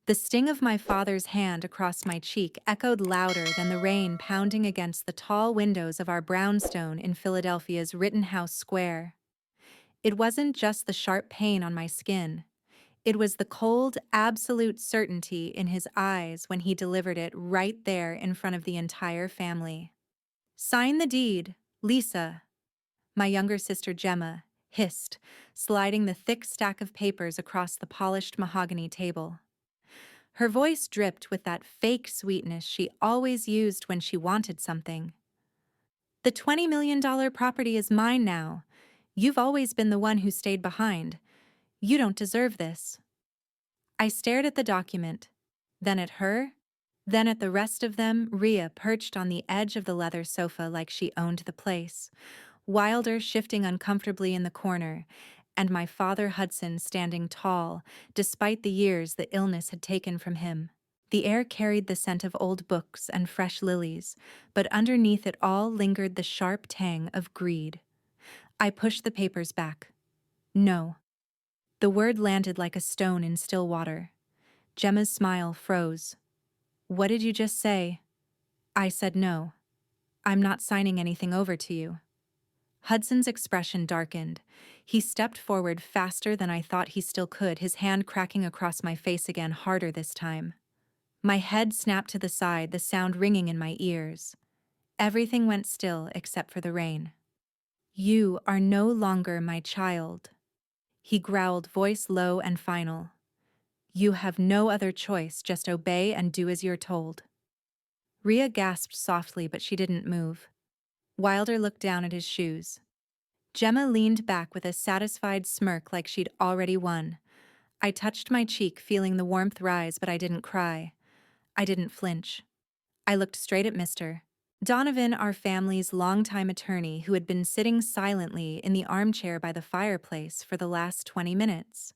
The sting of my father's hand across my cheek echoed louder than the rain pounding against the tall windows of our brownstone in Philadelphia's Rittenhouse Square. It wasn't just the sharp pain on my skin. It was the cold, absolute certainty in his eyes when he delivered it right there in front of the entire family. "Sign the deed, Lisa," my younger sister Gemma hissed, sliding the thick stack of papers across the polished mahogany table. Her voice dripped with that fake sweetness she always used when she wanted something. "The $20 million property is mine now. You've always been the one who stayed behind. You don't deserve this." I stared at the document, then at her, then at the rest of them, Rhea perched on the edge of the leather sofa like she owned the place, Wilder shifting uncomfortably in the corner, and my father Hudson standing tall, despite the years the illness had taken from him. The air carried the scent of old books and fresh lilies, but underneath it all lingered the sharp tang of greed. I pushed the papers back. "No." The word landed like a stone in still water. Gemma's smile froze. "What did you just say?" I said no. "I'm not signing anything over to you." Hudson's expression darkened. He stepped forward faster than I thought he still could, his hand cracking across my face again, harder this time. My head snapped to the side, the sound ringing in my ears. Everything went still except for the rain. "You are no longer my child," he growled, voice low and final. "You have no other choice, just obey and do as you're told." Rhea gasped softly, but she didn't move. Wilder looked down at his shoes. Gemma leaned back with a satisfied smirk like she'd already won. I touched my cheek, feeling the warmth rise, but I didn't cry. I didn't flinch. I looked straight at Mr. Donovan, our family's longtime attorney, who had been sitting silently in the armchair by the fireplace for the last 20 minutes.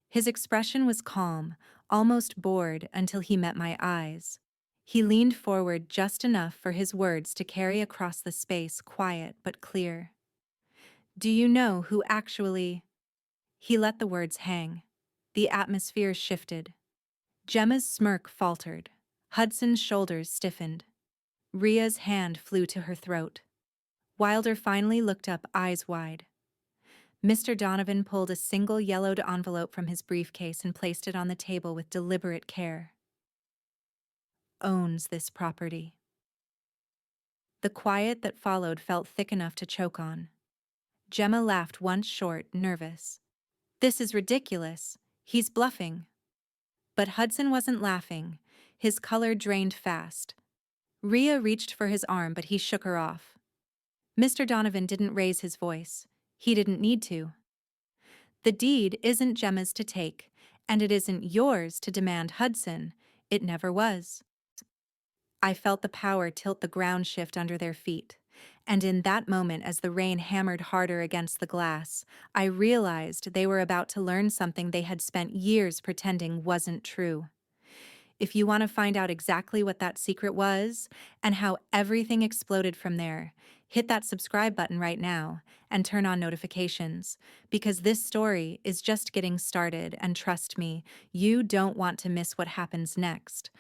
His expression was calm, almost bored, until he met my eyes. He leaned forward just enough for his words to carry across the space, quiet but clear. "Do you know who actually—" He let the words hang. The atmosphere shifted. Gemma's smirk faltered. Hudson's shoulders stiffened. Rhea's hand flew to her throat. Wilder finally looked up, eyes wide. Mr. Donovan pulled a single yellowed envelope from his briefcase and placed it on the table with deliberate care. "Owns this property." The quiet that followed felt thick enough to choke on. Gemma laughed once, short, nervous. "This is ridiculous. He's bluffing." But Hudson wasn't laughing. His color drained fast. Rhea reached for his arm, but he shook her off. Mr. Donovan didn't raise his voice. He didn't need to. "The deed isn't Gemma's to take, and it isn't yours to demand, Hudson. It never was." I felt the power tilt the ground shift under their feet, and in that moment, as the rain hammered harder against the glass, I realized they were about to learn something they had spent years pretending wasn't true. If you want to find out exactly what that secret was and how everything exploded from there, hit that subscribe button right now and turn on notifications, because this story is just getting started, and trust me, you don't want to miss what happens next.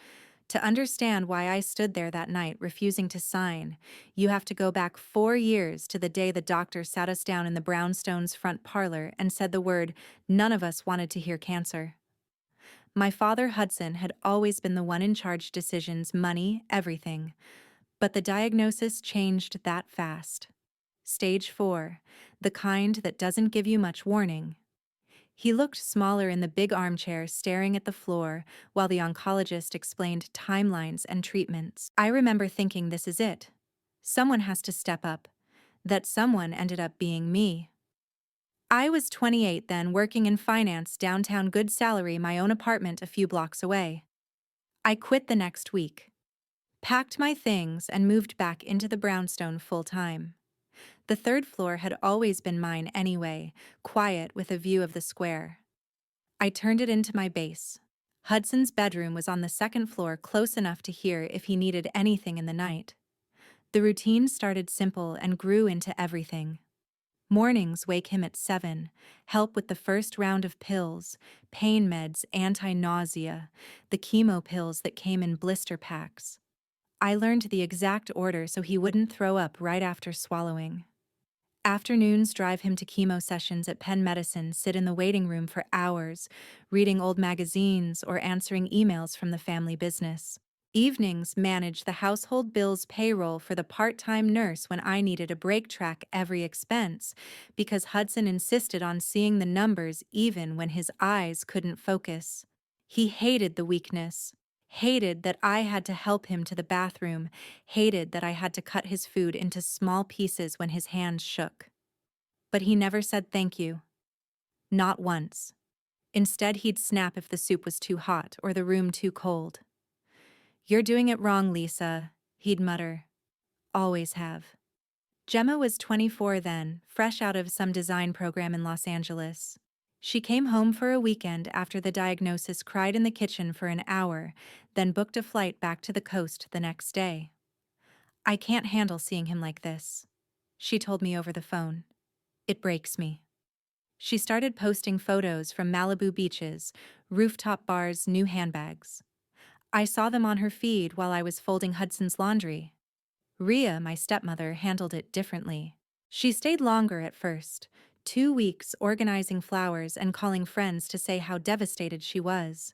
To understand why I stood there that night refusing to sign, you have to go back 4 years to the day the doctor sat us down in the brownstone's front parlor and said the word none of us wanted to hear: cancer. My father Hudson had always been the one in charge: decisions, money, everything. But the diagnosis changed that fast. Stage 4, the kind that doesn't give you much warning. He looked smaller in the big armchair, staring at the floor, while the oncologist explained timelines and treatments. I remember thinking, this is it. Someone has to step up. That someone ended up being me. I was 28 then, working in finance downtown, good salary, my own apartment a few blocks away. I quit the next week, packed my things, and moved back into the brownstone full-time. The third floor had always been mine anyway, quiet with a view of the square. I turned it into my base. Hudson's bedroom was on the second floor, close enough to hear if he needed anything in the night. The routine started simple and grew into everything. Mornings wake him at 7, help with the first round of pills, pain meds, anti-nausea, the chemo pills that came in blister packs. I learned the exact order so he wouldn't throw up right after swallowing. Afternoons drive him to chemo sessions at Penn Medicine, sit in the waiting room for hours, reading old magazines or answering emails from the family business. Evenings manage the household bills payroll for the part-time nurse when I needed a break, track every expense, because Hudson insisted on seeing the numbers even when his eyes couldn't focus. He hated the weakness, hated that I had to help him to the bathroom, hated that I had to cut his food into small pieces when his hands shook. But he never said thank you. Not once. Instead, he'd snap if the soup was too hot or the room too cold. "You're doing it wrong, Lisa," he'd mutter. "Always have." Gemma was 24 then, fresh out of some design program in Los Angeles. She came home for a weekend after the diagnosis, cried in the kitchen for an hour, then booked a flight back to the coast the next day. "I can't handle seeing him like this," she told me over the phone. "It breaks me." She started posting photos from Malibu beaches, rooftop bars, new handbags. I saw them on her feed while I was folding Hudson's laundry. Rhea, my stepmother, handled it differently. She stayed longer at first, 2 weeks organizing flowers and calling friends to say how devastated she was.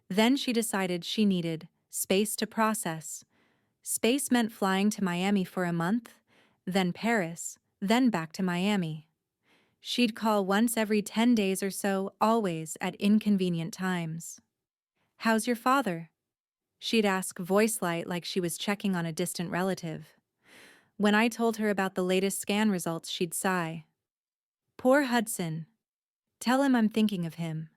Then she decided she needed space to process. Space meant flying to Miami for a month, then Paris, then back to Miami. She'd call once every 10 days or so, always at inconvenient times. "How's your father?" She'd ask, voice light, like she was checking on a distant relative. When I told her about the latest scan results, she'd sigh. "Poor Hudson. Tell him I'm thinking of him."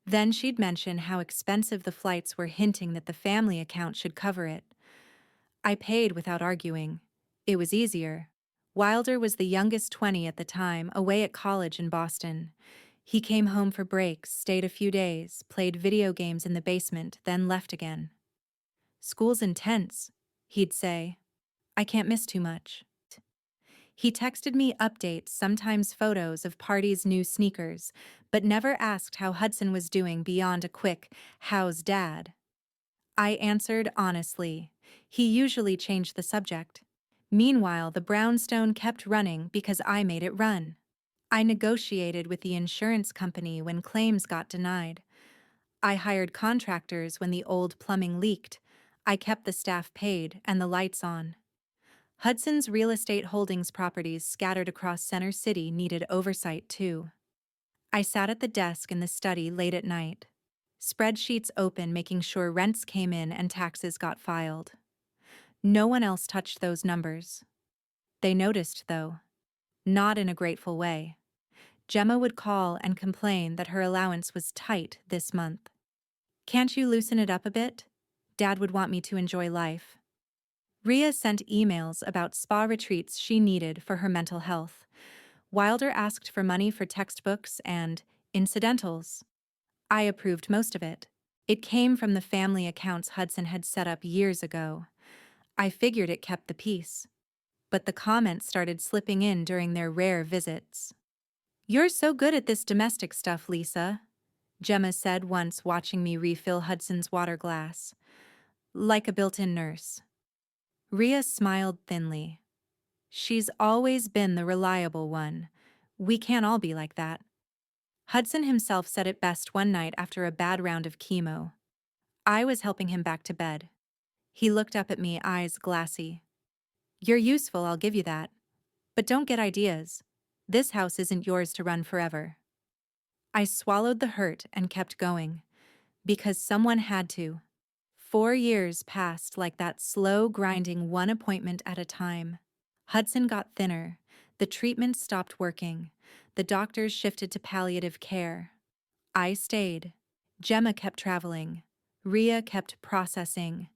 Then she'd mention how expensive the flights were, hinting that the family account should cover it. I paid without arguing. It was easier. Wilder was the youngest, 20 at the time, away at college in Boston. He came home for breaks, stayed a few days, played video games in the basement, then left again. "School's intense," he'd say. "I can't miss too much." He texted me updates, sometimes photos of parties' new sneakers, but never asked how Hudson was doing beyond a quick, "How's Dad?" I answered honestly. He usually changed the subject. Meanwhile, the brownstone kept running because I made it run. I negotiated with the insurance company when claims got denied. I hired contractors when the old plumbing leaked. I kept the staff paid and the lights on. Hudson's real estate holdings properties scattered across Center City needed oversight too. I sat at the desk in the study late at night. Spreadsheets open, making sure rents came in and taxes got filed. No one else touched those numbers. They noticed, though. Not in a grateful way. Gemma would call and complain that her allowance was tight this month. "Can't you loosen it up a bit?" Dad would want me to enjoy life. Rhea sent emails about spa retreats she needed for her mental health. Wilder asked for money for textbooks and incidentals. I approved most of it. It came from the family accounts Hudson had set up years ago. I figured it kept the peace. But the comments started slipping in during their rare visits. "You're so good at this domestic stuff, Lisa," Gemma said once, watching me refill Hudson's water glass. "Like a built-in nurse." Rhea smiled thinly. "She's always been the reliable one. We can't all be like that." Hudson himself said it best one night after a bad round of chemo. I was helping him back to bed. He looked up at me, eyes glassy. "You're useful, I'll give you that. But don't get ideas. This house isn't yours to run forever." I swallowed the hurt and kept going. Because someone had to. 4 years passed like that, slow grinding, one appointment at a time. Hudson got thinner. The treatment stopped working. The doctors shifted to palliative care. I stayed. Gemma kept traveling. Rhea kept processing.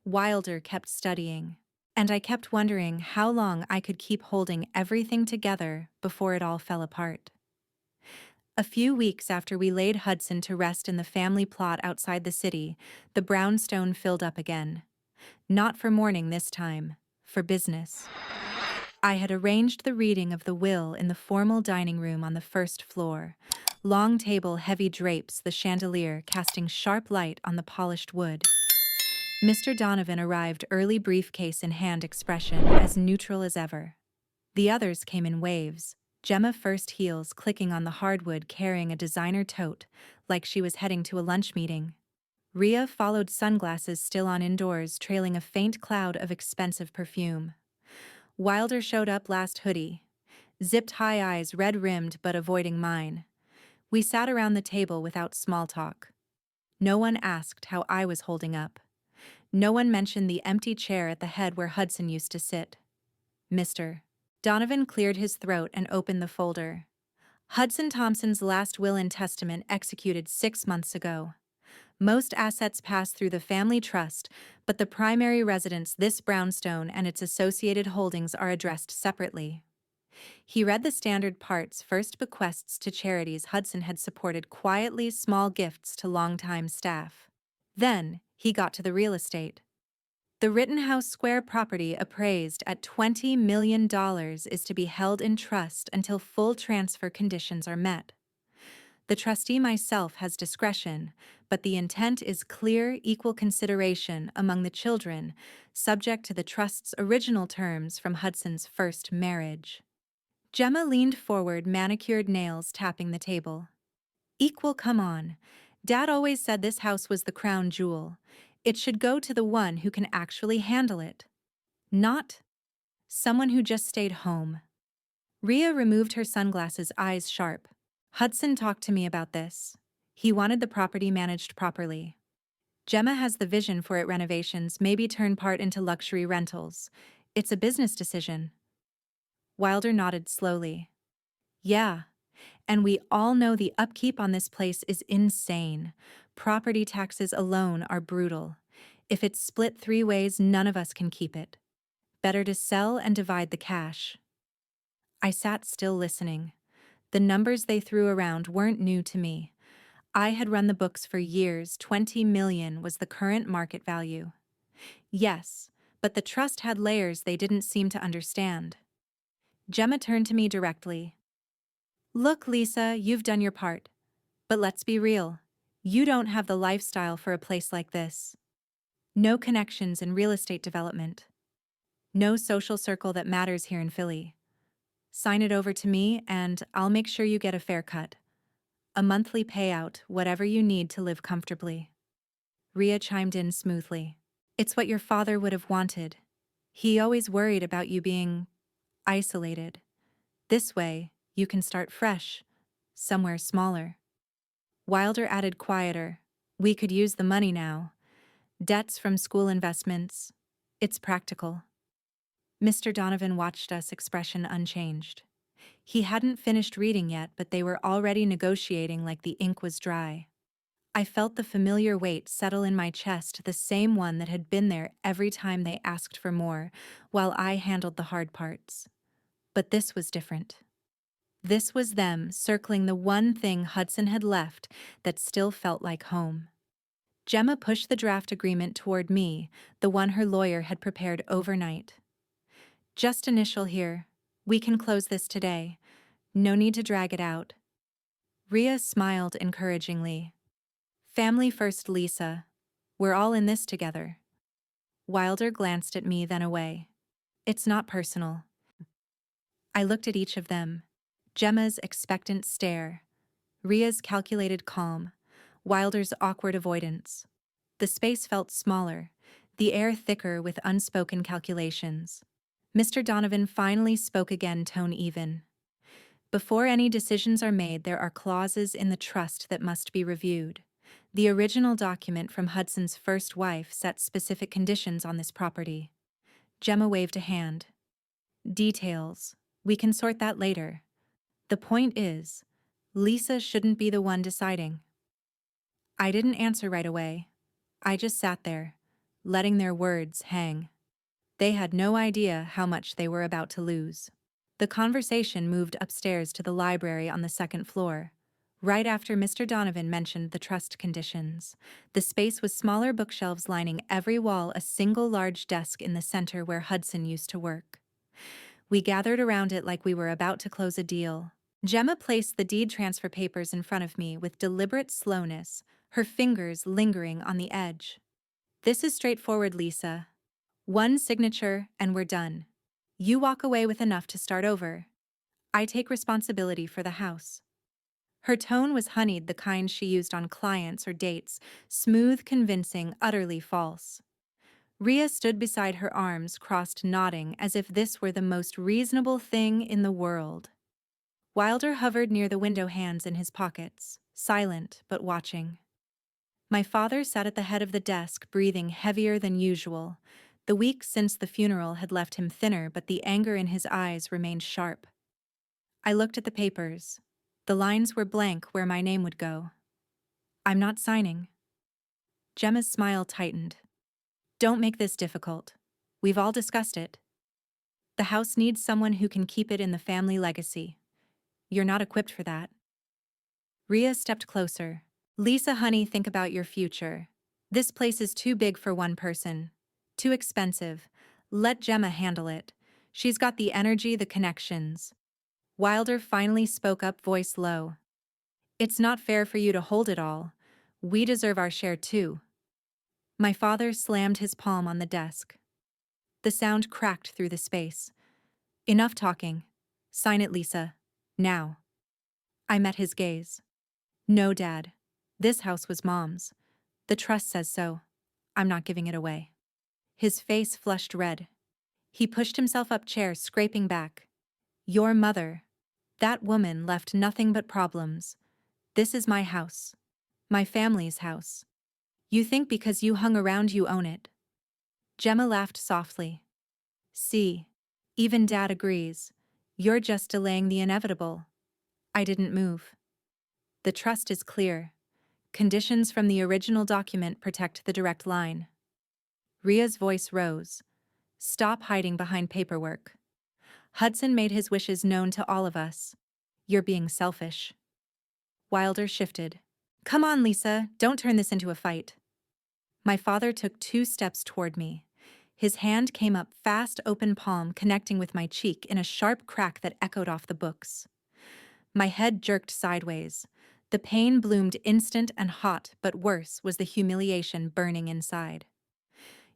Wilder kept studying. And I kept wondering how long I could keep holding everything together before it all fell apart. A few weeks after we laid Hudson to rest in the family plot outside the city, the brownstone filled up again. Not for mourning this time, for business. I had arranged the reading of the will in the formal dining room on the first floor. Long table, heavy drapes, the chandelier casting sharp light on the polished wood. Mr. Donovan arrived early, briefcase in hand, expression as neutral as ever. The others came in waves, Gemma first, heels clicking on the hardwood, carrying a designer tote, like she was heading to a lunch meeting. Rhea followed, sunglasses still on, indoors, trailing a faint cloud of expensive perfume. Wilder showed up, last, hoodie. Zipped high, eyes red-rimmed but avoiding mine. We sat around the table without small talk. No one asked how I was holding up. No one mentioned the empty chair at the head where Hudson used to sit. Mr. Donovan cleared his throat and opened the folder. Hudson Thompson's last will and testament, executed 6 months ago. Most assets pass through the family trust, but the primary residence, this brownstone, and its associated holdings are addressed separately. He read the standard parts: first, bequests to charities Hudson had supported quietly, small gifts to longtime staff. Then, he got to the real estate. The Rittenhouse Square property, appraised at $20 million, is to be held in trust until full transfer conditions are met. The trustee, myself, has discretion, but the intent is clear: equal consideration among the children, subject to the trust's original terms from Hudson's first marriage. Gemma leaned forward, manicured nails tapping the table. Equal, come on. Dad always said this house was the crown jewel. It should go to the one who can actually handle it. Not someone who just stayed home. Rhea removed her sunglasses, eyes sharp. Hudson talked to me about this. He wanted the property managed properly. Gemma has the vision for it: renovations, maybe turn part into luxury rentals. It's a business decision. Wilder nodded slowly. Yeah, and we all know the upkeep on this place is insane. Property taxes alone are brutal. If it's split 3 ways, none of us can keep it. Better to sell and divide the cash. I sat still, listening. The numbers they threw around weren't new to me. I had run the books for years. 20 million was the current market value. Yes, but the trust had layers they didn't seem to understand. Gemma turned to me directly. Look, Lisa, you've done your part. But let's be real. You don't have the lifestyle for a place like this. No connections in real estate development. No social circle that matters here in Philly. Sign it over to me and I'll make sure you get a fair cut. A monthly payout, whatever you need to live comfortably. Rhea chimed in smoothly. It's what your father would have wanted. He always worried about you being isolated. This way, you can start fresh, somewhere smaller. Wilder added, quieter. We could use the money now. Debts from school investments. It's practical. Mr. Donovan watched us, expression unchanged. He hadn't finished reading yet, but they were already negotiating like the ink was dry. I felt the familiar weight settle in my chest, the same one that had been there every time they asked for more, while I handled the hard parts. But this was different. This was them circling the one thing Hudson had left that still felt like home. Gemma pushed the draft agreement toward me, the one her lawyer had prepared overnight. Just initial here. We can close this today. No need to drag it out. Rhea smiled encouragingly. Family first, Lisa. We're all in this together. Wilder glanced at me, then away. It's not personal. I looked at each of them. Gemma's expectant stare. Rhea's calculated calm. Wilder's awkward avoidance. The space felt smaller, the air thicker with unspoken calculations. Mr. Donovan finally spoke again, tone even. Before any decisions are made, there are clauses in the trust that must be reviewed. The original document from Hudson's first wife set specific conditions on this property. Gemma waved a hand. Details. We can sort that later. The point is, Lisa shouldn't be the one deciding. I didn't answer right away. I just sat there, letting their words hang. They had no idea how much they were about to lose. The conversation moved upstairs to the library on the second floor. Right after Mr. Donovan mentioned the trust conditions, the space was smaller, bookshelves lining every wall, a single large desk in the center where Hudson used to work. We gathered around it like we were about to close a deal. Gemma placed the deed transfer papers in front of me with deliberate slowness, her fingers lingering on the edge. This is straightforward, Lisa. One signature and we're done. You walk away with enough to start over. I take responsibility for the house. Her tone was honeyed, the kind she used on clients or dates, smooth, convincing, utterly false. Rhea stood beside her, arms crossed, nodding as if this were the most reasonable thing in the world. Wilder hovered near the window, hands in his pockets, silent but watching. My father sat at the head of the desk, breathing heavier than usual. The weeks since the funeral had left him thinner, but the anger in his eyes remained sharp. I looked at the papers. The lines were blank where my name would go. I'm not signing. Gemma's smile tightened. Don't make this difficult. We've all discussed it. The house needs someone who can keep it in the family legacy. You're not equipped for that. Rhea stepped closer. Lisa, honey, think about your future. This place is too big for one person. Too expensive. Let Gemma handle it. She's got the energy, the connections. Wilder finally spoke up, voice low. It's not fair for you to hold it all. We deserve our share too. My father slammed his palm on the desk. The sound cracked through the space. Enough talking. Sign it, Lisa. Now. I met his gaze. No, Dad. This house was Mom's. The trust says so. I'm not giving it away. His face flushed red. He pushed himself up, chair scraping back. Your mother. That woman left nothing but problems. This is my house. My family's house. You think because you hung around you own it. Gemma laughed softly. See, even Dad agrees. You're just delaying the inevitable. I didn't move. The trust is clear. Conditions from the original document protect the direct line. Rhea's voice rose. Stop hiding behind paperwork. Hudson made his wishes known to all of us. You're being selfish. Wilder shifted. Come on, Lisa, don't turn this into a fight. My father took 2 steps toward me. His hand came up, fast, open palm connecting with my cheek in a sharp crack that echoed off the books. My head jerked sideways. The pain bloomed, instant and hot, but worse was the humiliation burning inside.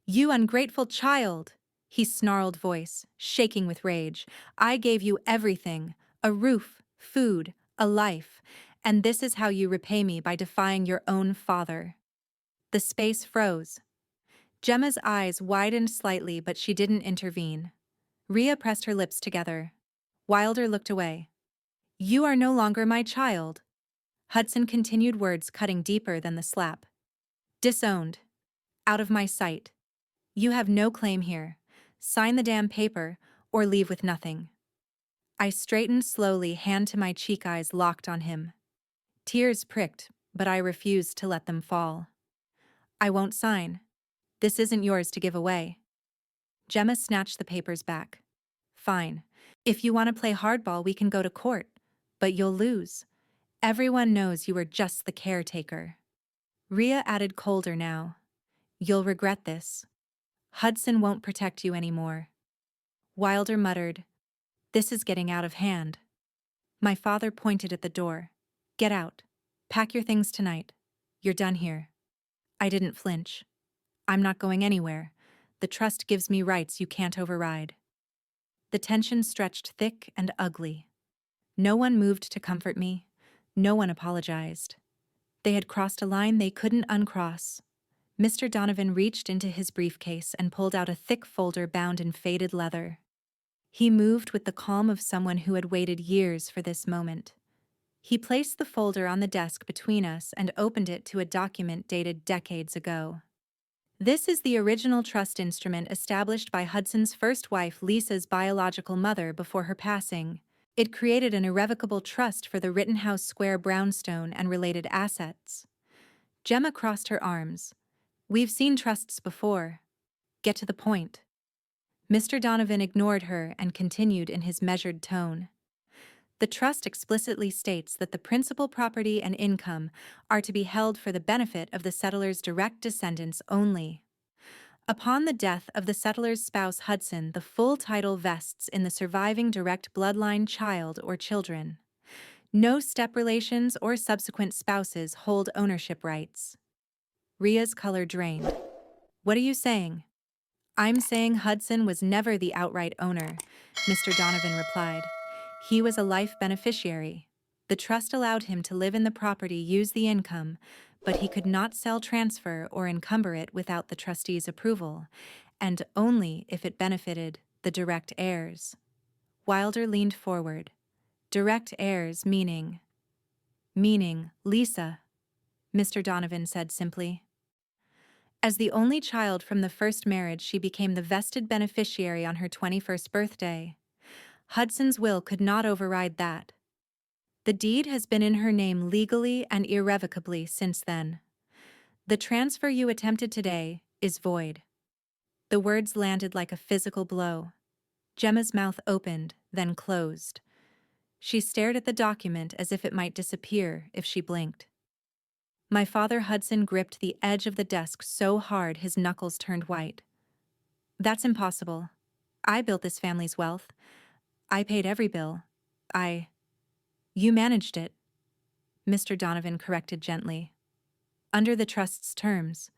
You ungrateful child! His snarled voice, shaking with rage. I gave you everything, a roof, food, a life, and this is how you repay me, by defying your own father. The space froze. Gemma's eyes widened slightly, but she didn't intervene. Rhea pressed her lips together. Wilder looked away. You are no longer my child. Hudson continued, words cutting deeper than the slap. Disowned. Out of my sight. You have no claim here. Sign the damn paper, or leave with nothing. I straightened slowly, hand to my cheek, eyes locked on him. Tears pricked, but I refused to let them fall. I won't sign. This isn't yours to give away. Gemma snatched the papers back. Fine. If you want to play hardball, we can go to court. But you'll lose. Everyone knows you were just the caretaker. Rhea added, colder now. You'll regret this. Hudson won't protect you anymore. Wilder muttered, this is getting out of hand. My father pointed at the door. Get out. Pack your things tonight. You're done here. I didn't flinch. I'm not going anywhere. The trust gives me rights you can't override. The tension stretched thick and ugly. No one moved to comfort me. No one apologized. They had crossed a line they couldn't uncross. Mr. Donovan reached into his briefcase and pulled out a thick folder bound in faded leather. He moved with the calm of someone who had waited years for this moment. He placed the folder on the desk between us and opened it to a document dated decades ago. This is the original trust instrument established by Hudson's first wife, Lisa's biological mother, before her passing. It created an irrevocable trust for the Rittenhouse Square brownstone and related assets. Gemma crossed her arms. We've seen trusts before. Get to the point. Mr. Donovan ignored her and continued in his measured tone. The trust explicitly states that the principal property and income are to be held for the benefit of the settlers' direct descendants only. Upon the death of the settler's spouse Hudson, the full title vests in the surviving direct bloodline child or children. No step relations or subsequent spouses hold ownership rights. Ria's color drained. What are you saying? I'm saying Hudson was never the outright owner, Mr. Donovan replied. He was a life beneficiary. The trust allowed him to live in the property, use the income, but he could not sell, transfer, or encumber it without the trustee's approval, and only if it benefited the direct heirs. Wilder leaned forward. Direct heirs meaning Lisa, Mr. Donovan said simply. As the only child from the first marriage, she became the vested beneficiary on her 21st birthday. Hudson's will could not override that. The deed has been in her name legally and irrevocably since then. The transfer you attempted today is void. The words landed like a physical blow. Gemma's mouth opened, then closed. She stared at the document as if it might disappear if she blinked. My father Hudson gripped the edge of the desk so hard his knuckles turned white. That's impossible. I built this family's wealth. I paid every bill. You managed it, Mr. Donovan corrected gently. Under the trust's terms,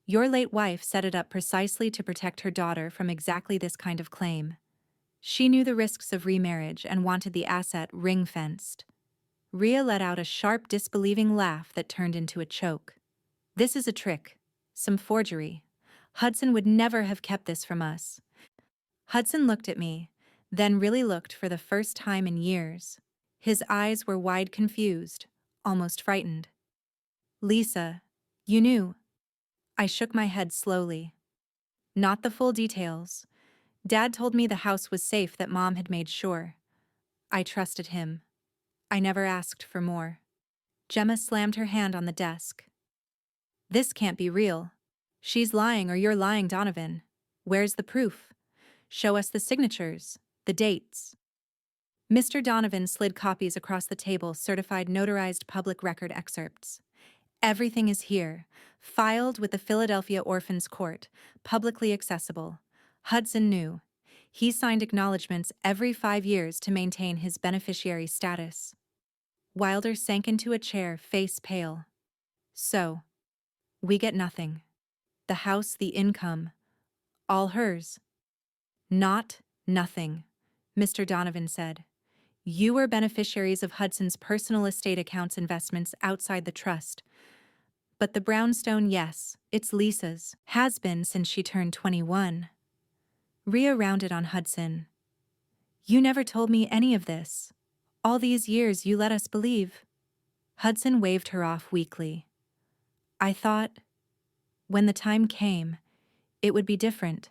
your late wife set it up precisely to protect her daughter from exactly this kind of claim. She knew the risks of remarriage and wanted the asset ring-fenced. Ria let out a sharp, disbelieving laugh that turned into a choke. This is a trick. Some forgery. Hudson would never have kept this from us. Hudson looked at me, then really looked for the first time in years. His eyes were wide, confused, almost frightened. Lisa, you knew. I shook my head slowly. Not the full details. Dad told me the house was safe, that Mom had made sure. I trusted him. I never asked for more. Gemma slammed her hand on the desk. This can't be real. She's lying, or you're lying, Donovan. Where's the proof? Show us the signatures, the dates. Mr. Donovan slid copies across the table, certified, notarized public record excerpts. Everything is here, filed with the Philadelphia Orphans Court, publicly accessible. Hudson knew. He signed acknowledgments every 5 years to maintain his beneficiary status. Wilder sank into a chair, face pale. So, we get nothing. The house, the income, all hers. Not nothing, Mr. Donovan said. You were beneficiaries of Hudson's personal estate accounts, investments outside the trust. But the brownstone, yes, it's Lisa's, has been since she turned 21. Ria rounded on Hudson. You never told me any of this. All these years you let us believe. Hudson waved her off weakly. I thought, when the time came, it would be different.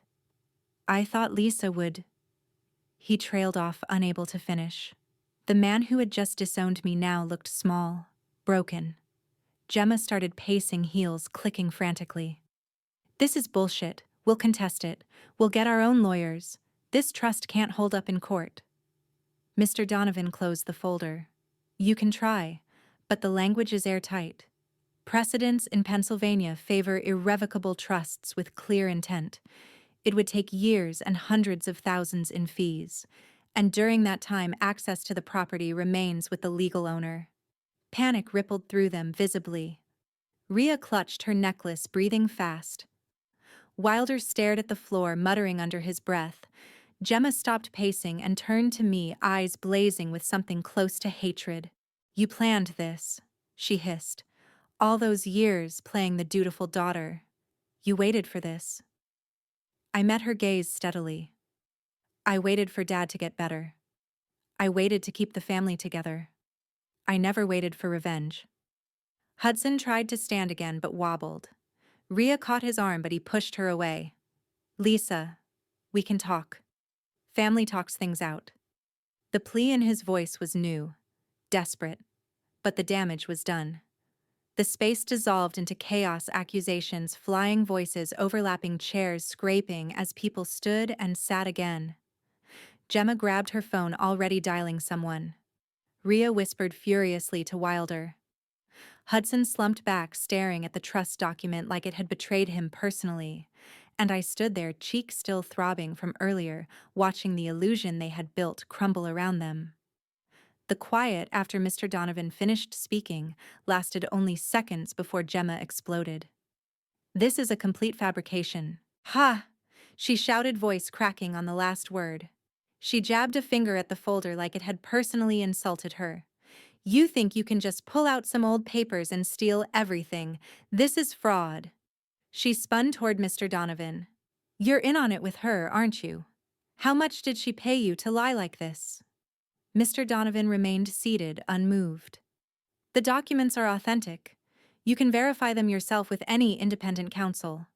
I thought Lisa would. He trailed off, unable to finish. The man who had just disowned me now looked small, broken. Gemma started pacing, heels clicking frantically. This is bullshit. We'll contest it. We'll get our own lawyers. This trust can't hold up in court. Mr. Donovan closed the folder. You can try, but the language is airtight. Precedents in Pennsylvania favor irrevocable trusts with clear intent. It would take years and hundreds of thousands in fees, and during that time access to the property remains with the legal owner. Panic rippled through them visibly. Ria clutched her necklace, breathing fast. Wilder stared at the floor, muttering under his breath. Gemma stopped pacing and turned to me, eyes blazing with something close to hatred. You planned this, she hissed. All those years playing the dutiful daughter. You waited for this. I met her gaze steadily. I waited for Dad to get better. I waited to keep the family together. I never waited for revenge. Hudson tried to stand again but wobbled. Ria caught his arm, but he pushed her away. Lisa, we can talk. Family talks things out. The plea in his voice was new, desperate, but the damage was done. The space dissolved into chaos, accusations, flying voices, overlapping chairs scraping as people stood and sat again. Gemma grabbed her phone, already dialing someone. Ria whispered furiously to Wilder. Hudson slumped back, staring at the trust document like it had betrayed him personally, And I stood there, cheeks still throbbing from earlier, watching the illusion they had built crumble around them. The quiet after Mr. Donovan finished speaking lasted only seconds before Gemma exploded. "This is a complete fabrication." "Ha!" she shouted, voice cracking on the last word. She jabbed a finger at the folder like it had personally insulted her. "You think you can just pull out some old papers and steal everything? This is fraud." She spun toward Mr. Donovan. "You're in on it with her, aren't you? How much did she pay you to lie like this?" Mr. Donovan remained seated, unmoved. "The documents are authentic. You can verify them yourself with any independent counsel."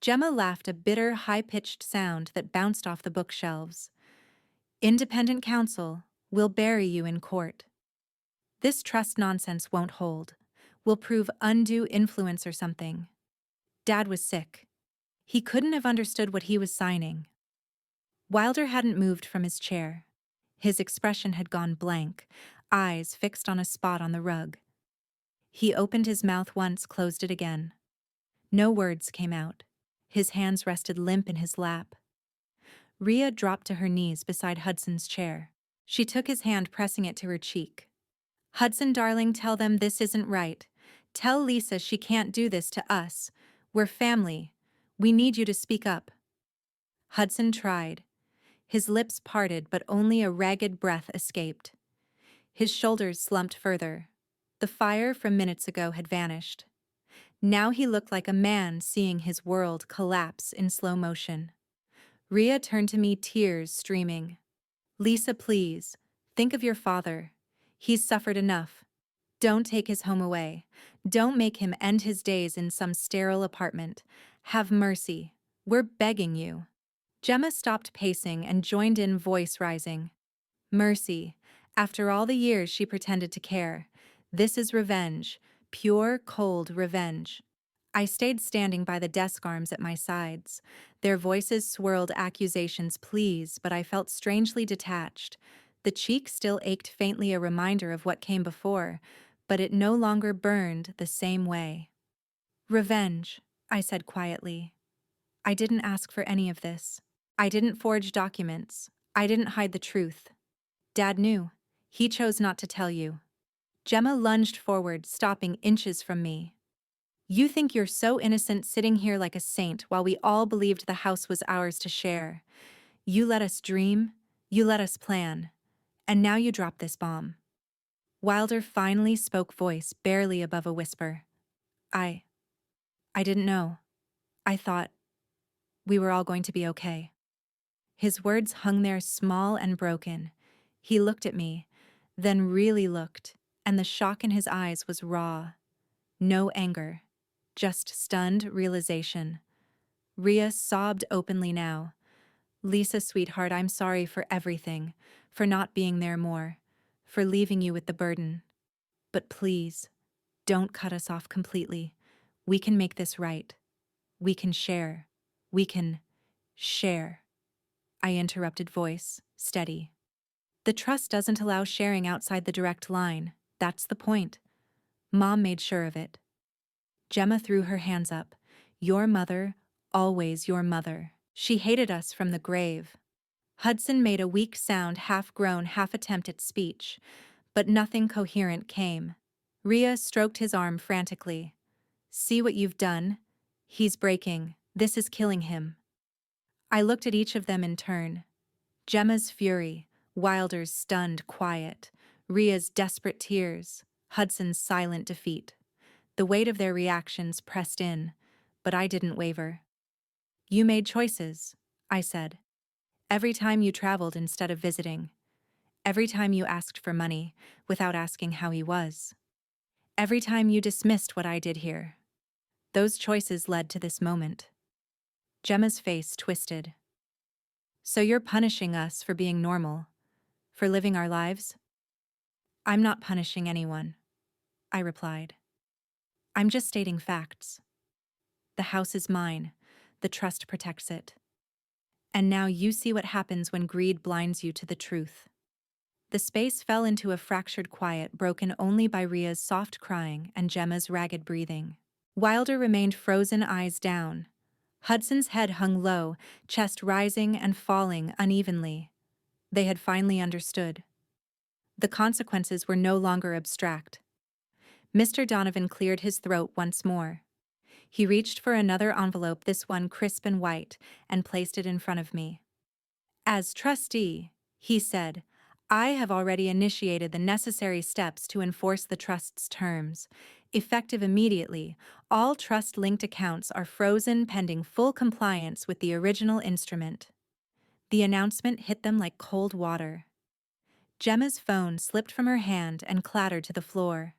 Gemma laughed, a bitter, high-pitched sound that bounced off the bookshelves. "Independent counsel will bury you in court. This trust nonsense won't hold. We'll prove undue influence or something." Dad was sick. He couldn't have understood what he was signing. Wilder hadn't moved from his chair. His expression had gone blank, eyes fixed on a spot on the rug. He opened his mouth once, closed it again. No words came out. His hands rested limp in his lap. Rhea dropped to her knees beside Hudson's chair. She took his hand, pressing it to her cheek. "Hudson, darling, tell them this isn't right. Tell Lisa she can't do this to us. We're family. We need you to speak up." Hudson tried. His lips parted, but only a ragged breath escaped. His shoulders slumped further. The fire from minutes ago had vanished. Now he looked like a man seeing his world collapse in slow motion. Rhea turned to me, tears streaming. "Lisa, please, think of your father. He's suffered enough. Don't take his home away. Don't make him end his days in some sterile apartment. Have mercy. We're begging you." Gemma stopped pacing and joined in, voice rising. "Mercy. After all the years she pretended to care. This is revenge. Pure, cold revenge." I stayed standing by the desk, arms at my sides. Their voices swirled accusations, pleas, but I felt strangely detached. The cheek still ached faintly, a reminder of what came before, but it no longer burned the same way. "Revenge," I said quietly. "I didn't ask for any of this. I didn't forge documents. I didn't hide the truth. Dad knew. He chose not to tell you." Gemma lunged forward, stopping inches from me. "You think you're so innocent, sitting here like a saint while we all believed the house was ours to share. You let us dream, you let us plan, and now you drop this bomb." Wilder finally spoke, voice barely above a whisper. I didn't know. I thought we were all going to be okay." His words hung there, small and broken. He looked at me, then really looked, and the shock in his eyes was raw. No anger, just stunned realization. Rhea sobbed openly now. "Lisa, sweetheart, I'm sorry for everything, for not being there more, for leaving you with the burden. But please, don't cut us off completely. We can make this right. We can share. We can share." I interrupted, voice steady. "The trust doesn't allow sharing outside the direct line. That's the point. Mom made sure of it." Gemma threw her hands up. "Your mother, always your mother. She hated us from the grave." Hudson made a weak sound, half groan, half attempt at speech, but nothing coherent came. Rhea stroked his arm frantically. "See what you've done? He's breaking. This is killing him." I looked at each of them in turn. Gemma's fury, Wilder's stunned quiet, Rhea's desperate tears, Hudson's silent defeat. The weight of their reactions pressed in, but I didn't waver. "You made choices," I said. "Every time you traveled instead of visiting. Every time you asked for money without asking how he was. Every time you dismissed what I did here. Those choices led to this moment." Gemma's face twisted. "So you're punishing us for being normal, for living our lives?" "I'm not punishing anyone," I replied. "I'm just stating facts. The house is mine. The trust protects it. And now you see what happens when greed blinds you to the truth." The space fell into a fractured quiet, broken only by Rhea's soft crying and Gemma's ragged breathing. Wilder remained frozen, eyes down. Hudson's head hung low, chest rising and falling unevenly. They had finally understood. The consequences were no longer abstract. Mr. Donovan cleared his throat once more. He reached for another envelope, this one crisp and white, and placed it in front of me. As trustee, he said, I have already initiated the necessary steps to enforce the trust's terms. Effective immediately, all trust-linked accounts are frozen pending full compliance with the original instrument. The announcement hit them like cold water. Gemma's phone slipped from her hand and clattered to the floor.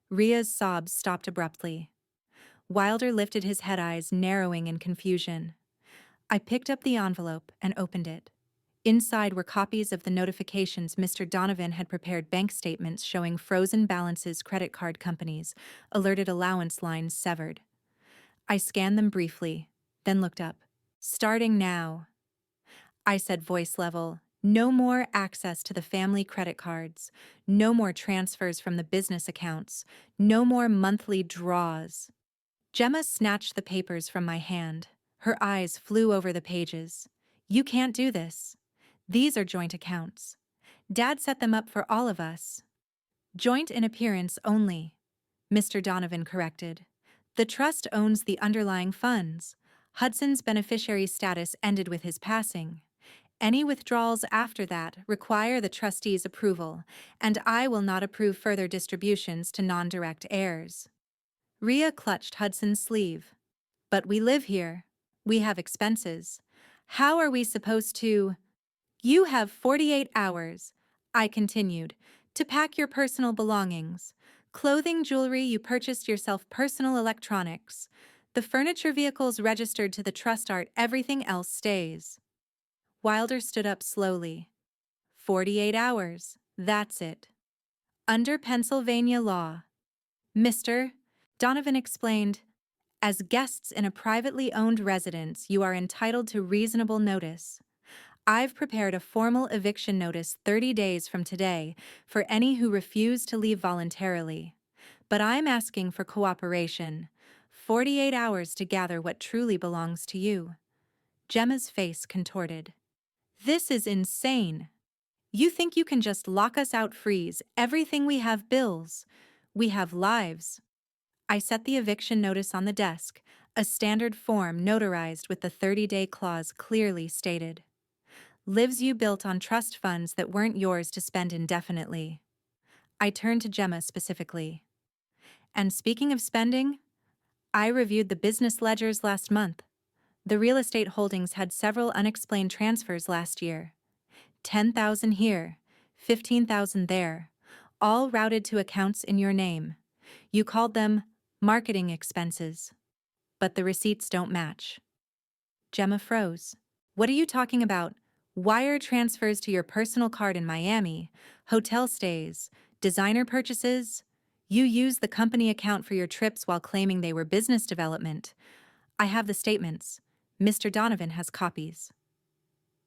Ria's sobs stopped abruptly. Wilder lifted his head, eyes narrowing in confusion. I picked up the envelope and opened it. Inside were copies of the notifications Mr. Donovan had prepared, bank statements showing frozen balances, credit card companies, alerted allowance lines severed. I scanned them briefly, then looked up. Starting now, I said, voice level. No more access to the family credit cards. No more transfers from the business accounts. No more monthly draws. Gemma snatched the papers from my hand. Her eyes flew over the pages. You can't do this. These are joint accounts. Dad set them up for all of us. Joint in appearance only, Mr. Donovan corrected. The trust owns the underlying funds. Hudson's beneficiary status ended with his passing. Any withdrawals after that require the trustee's approval, and I will not approve further distributions to non-direct heirs. Ria clutched Hudson's sleeve. But we live here. We have expenses. How are we supposed to— You have 48 hours, I continued, to pack your personal belongings. Clothing, jewelry you purchased yourself, personal electronics. The furniture, vehicles registered to the trust, art, everything else stays. Wilder stood up slowly. 48 hours, that's it. Under Pennsylvania law. Mr. Donovan explained, as guests in a privately owned residence, you are entitled to reasonable notice. I've prepared a formal eviction notice 30 days from today for any who refuse to leave voluntarily. But I'm asking for cooperation. 48 hours to gather what truly belongs to you. Gemma's face contorted. This is insane. You think you can just lock us out, freeze everything? We have bills. We have lives. I set the eviction notice on the desk, a standard form notarized with the 30-day clause clearly stated. Lives you built on trust funds that weren't yours to spend indefinitely. I turned to Gemma specifically. And speaking of spending, I reviewed the business ledgers last month. The real estate holdings had several unexplained transfers last year. 10,000 here, 15,000 there, all routed to accounts in your name. You called them marketing expenses. But the receipts don't match. Gemma froze. What are you talking about? Wire transfers to your personal card in Miami, hotel stays, designer purchases? You used the company account for your trips while claiming they were business development. I have the statements. Mr. Donovan has copies.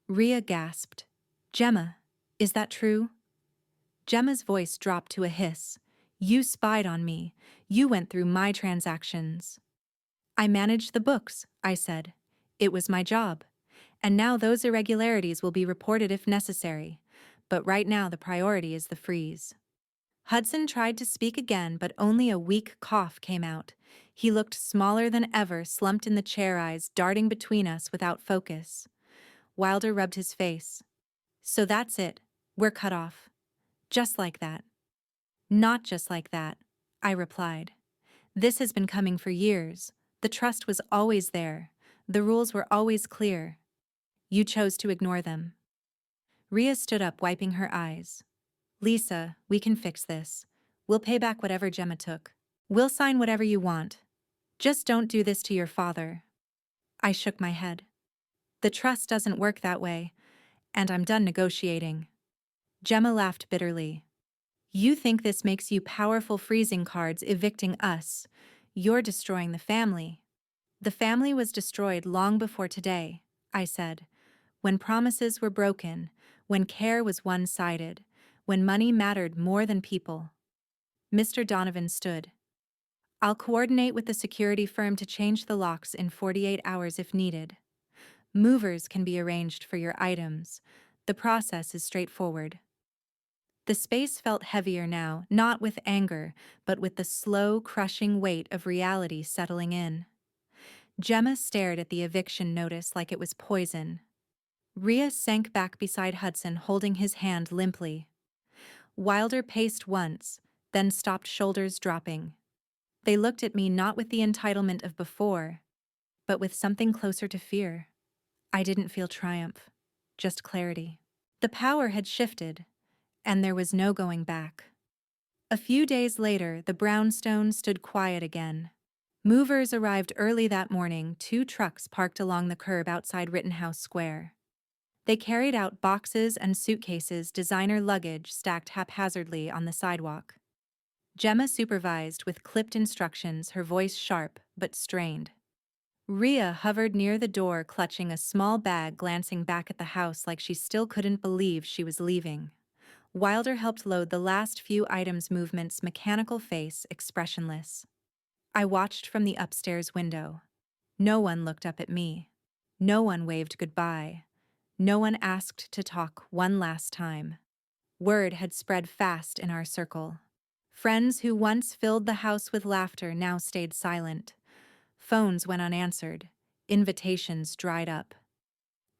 Ria gasped. Gemma, is that true? Gemma's voice dropped to a hiss. You spied on me. You went through my transactions. I managed the books, I said. It was my job. And now those irregularities will be reported if necessary. But right now the priority is the freeze. Hudson tried to speak again, but only a weak cough came out. He looked smaller than ever, slumped in the chair, eyes darting between us without focus. Wilder rubbed his face. So that's it. We're cut off. Just like that. Not just like that, I replied. This has been coming for years. The trust was always there. The rules were always clear. You chose to ignore them. Ria stood up, wiping her eyes. Lisa, we can fix this. We'll pay back whatever Gemma took. We'll sign whatever you want. Just don't do this to your father. I shook my head. The trust doesn't work that way, and I'm done negotiating. Gemma laughed bitterly. You think this makes you powerful, freezing cards, evicting us. You're destroying the family. The family was destroyed long before today, I said. When promises were broken, when care was one-sided, when money mattered more than people. Mr. Donovan stood. I'll coordinate with the security firm to change the locks in 48 hours if needed. Movers can be arranged for your items. The process is straightforward. The space felt heavier now, not with anger, but with the slow, crushing weight of reality settling in. Gemma stared at the eviction notice like it was poison. Rhea sank back beside Hudson, holding his hand limply. Wilder paced once, then stopped, shoulders dropping. They looked at me not with the entitlement of before, but with something closer to fear. I didn't feel triumph, just clarity. The power had shifted, and there was no going back. A few days later, the brownstone stood quiet again. Movers arrived early that morning, 2 trucks parked along the curb outside Rittenhouse Square. They carried out boxes and suitcases, designer luggage stacked haphazardly on the sidewalk. Gemma supervised with clipped instructions, her voice sharp but strained. Rhea hovered near the door, clutching a small bag, glancing back at the house like she still couldn't believe she was leaving. Wilder helped load the last few items, movements, mechanical face expressionless. I watched from the upstairs window. No one looked up at me. No one waved goodbye. No one asked to talk one last time. Word had spread fast in our circle. Friends who once filled the house with laughter now stayed silent. Phones went unanswered. Invitations dried up.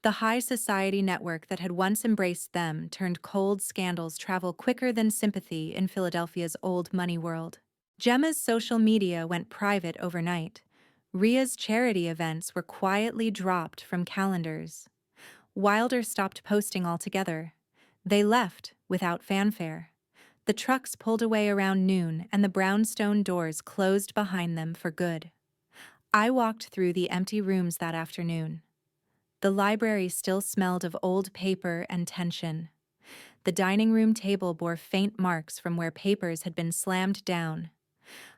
The high society network that had once embraced them turned cold. Scandals travel quicker than sympathy in Philadelphia's old money world. Gemma's social media went private overnight. Rhea's charity events were quietly dropped from calendars. Wilder stopped posting altogether. They left without fanfare. The trucks pulled away around noon, and the brownstone doors closed behind them for good. I walked through the empty rooms that afternoon. The library still smelled of old paper and tension. The dining room table bore faint marks from where papers had been slammed down.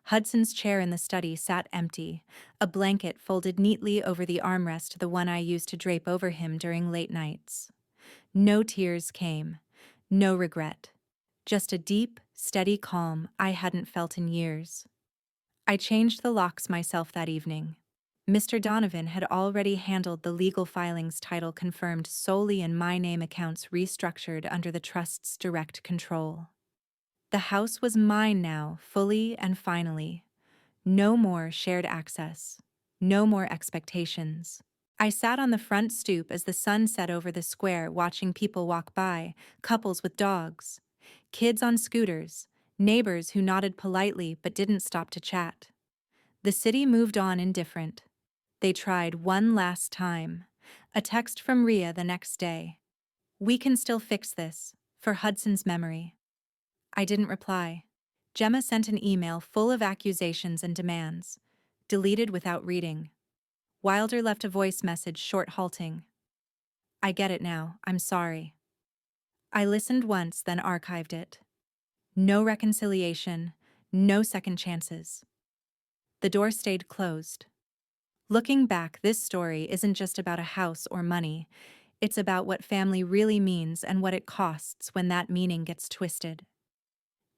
Hudson's chair in the study sat empty, a blanket folded neatly over the armrest, the one I used to drape over him during late nights. No tears came, no regret. Just a deep, steady calm I hadn't felt in years. I changed the locks myself that evening. Mr. Donovan had already handled the legal filings, title confirmed solely in my name, accounts restructured under the trust's direct control. The house was mine now, fully and finally. No more shared access. No more expectations. I sat on the front stoop as the sun set over the square, watching people walk by, couples with dogs, kids on scooters, neighbors who nodded politely but didn't stop to chat. The city moved on indifferent. They tried one last time. A text from Rhea the next day. "We can still fix this, for Hudson's memory." I didn't reply. Gemma sent an email full of accusations and demands, deleted without reading. Wilder left a voice message, short, halting. "I get it now, I'm sorry." I listened once, then archived it. No reconciliation, no second chances. The door stayed closed. Looking back, this story isn't just about a house or money. It's about what family really means and what it costs when that meaning gets twisted.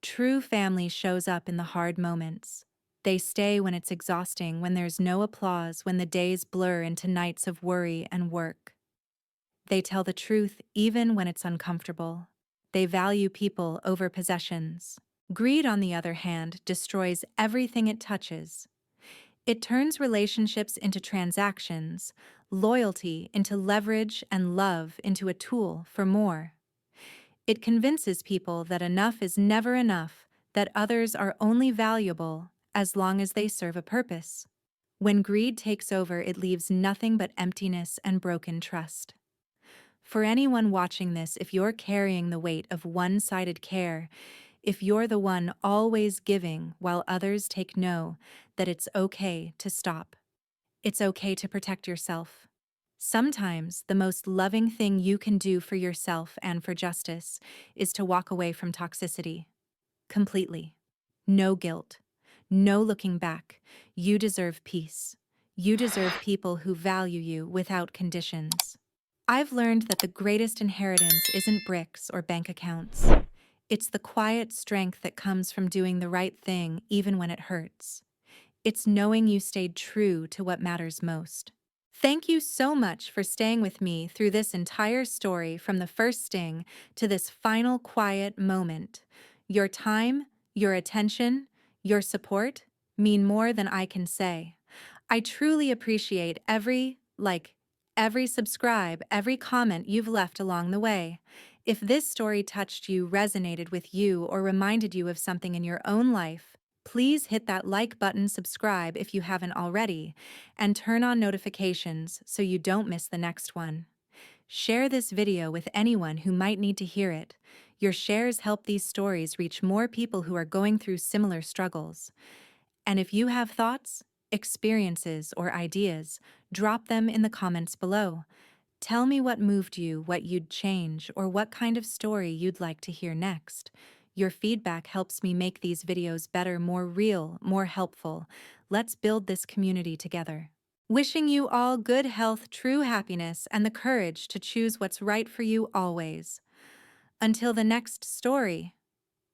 True family shows up in the hard moments. They stay when it's exhausting, when there's no applause, when the days blur into nights of worry and work. They tell the truth even when it's uncomfortable. They value people over possessions. Greed, on the other hand, destroys everything it touches. It turns relationships into transactions, loyalty into leverage, and love into a tool for more. It convinces people that enough is never enough, that others are only valuable as long as they serve a purpose. When greed takes over, it leaves nothing but emptiness and broken trust. For anyone watching this, if you're carrying the weight of one-sided care, if you're the one always giving while others take no, that it's okay to stop. It's okay to protect yourself. Sometimes the most loving thing you can do for yourself and for justice is to walk away from toxicity. Completely. No guilt. No looking back. You deserve peace. You deserve people who value you without conditions. I've learned that the greatest inheritance isn't bricks or bank accounts. It's the quiet strength that comes from doing the right thing even when it hurts. It's knowing you stayed true to what matters most. Thank you so much for staying with me through this entire story from the first sting to this final quiet moment. Your time, your attention, your support mean more than I can say. I truly appreciate every subscribe, every comment you've left along the way. If this story touched you, resonated with you, or reminded you of something in your own life, please hit that like button, subscribe if you haven't already, and turn on notifications so you don't miss the next one. Share this video with anyone who might need to hear it. Your shares help these stories reach more people who are going through similar struggles. And if you have thoughts, experiences, or ideas, drop them in the comments below. Tell me what moved you, what you'd change, or what kind of story you'd like to hear next. Your feedback helps me make these videos better, more real, more helpful. Let's build this community together. Wishing you all good health, true happiness, and the courage to choose what's right for you always. Until the next story,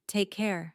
take care.